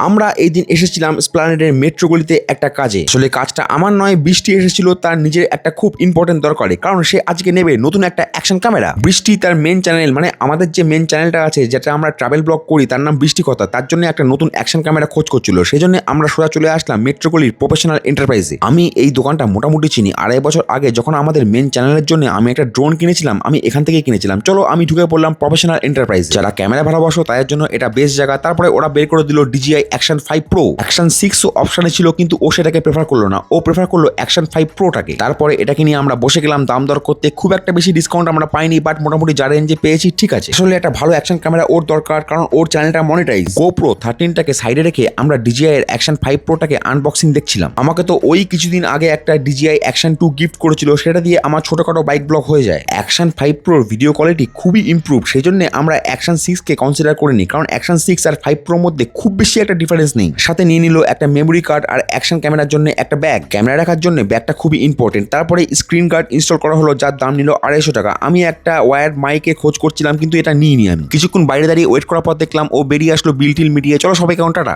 আমরা এই দিন এসেছিলাম স্প্লানেডের মেট্রো গলিতে একটা কাজে। আসলে কাজটা আমার নয়, বৃষ্টি এসেছিল তার নিজের একটা খুব ইম্পর্টেন্ট দরকারে, কারণ সে আজকে নেবে নতুন একটা অ্যাকশন ক্যামেরা। বৃষ্টি তার মেন চ্যানেল, মানে আমাদের যে মেন চ্যানেলটা আছে যেটা আমরা ট্রাভেল ব্লগ করি, তার নাম বৃষ্টি কথা, তার জন্য একটা নতুন অ্যাকশন ক্যামেরা খোঁজ করছিল। সেই জন্য আমরা সোজা চলে আসলাম মেট্রো গলির প্রফেশনাল এন্টারপ্রাইজে। আমি এই দোকানটা মোটামুটি চিনি। 2.5 বছর আগে যখন আমাদের মেন চ্যানেলের জন্য আমি একটা ড্রোন কিনেছিলাম, আমি এখান থেকে কিনেছিলাম। চলো আমি ঢুকে পড়লাম প্রফেশনাল এন্টারপ্রাইজ। যারা ক্যামেরা ভালোবাসো তাদের জন্য এটা বেস্ট জায়গা। তারপরে ওরা বের করে দিল DJI অ্যাকশন 5 প্রো। অ্যাকশন 6 অপশনে ছিল, কিন্তু ও সেটাকে প্রেফার করলো না, ও প্রেফার করলো অ্যাকশন 5 প্রোটাকে। তারপরে এটাকে নিয়ে আমরা বসে গেলাম দাম দর করতে। খুব একটা বেশি ডিসকাউন্ট আমরা পাইনি, বাট মোটামুটি যা রেঞ্জে পেয়েছি ঠিক আছে। আসলে একটা ভালো অ্যাকশন ক্যামেরা ওর দরকার, কারণ ওর চ্যানেলটা মনিটাইজ। GoPro 13টাকে সাইডে রেখে আমরা DJI এর অ্যাকশন 5 প্রোটাকে আনবক্সিং দেখছিলাম। আমাকে তো ওই কিছুদিন আগে একটা DJI অ্যাকশন 2 গিফট করেছিল, সেটা দিয়ে আমার ছোটখাটো বাইক ব্লগ হয়ে যায়। অ্যাকশন 5 প্রোর ভিডিও কোয়ালিটি খুবই ইমপ্রুভ, সেই জন্য আমরা অ্যাকশন 6 কে কনসিডার করিনি, কারণ অ্যাকশন 6 আর 5 প্রোর মধ্যে খুব বেশি একটা ডিফারেন্স নেই। সাথে নিয়ে নিল একটা মেমোরি কার্ড আর অ্যাকশন ক্যামেরার জন্য একটা ব্যাগ। ক্যামেরা রাখার জন্য ব্যাগটা খুবই ইম্পর্টেন্ট। তারপরে স্ক্রিন গার্ড ইনস্টল করা হলো, যার দাম নিল 250 টাকা। আমি একটা ওয়্যার মাইকে খোঁজ করছিলাম, কিন্তু এটা নিইনি আমি। কিছুক্ষণ বাইরে দাঁড়িয়ে ওয়েট করার পর দেখলাম ও বেরিয়ে আসলো বিল টিল মিটিয়ে। চলো সবাই কাউন্টারটা।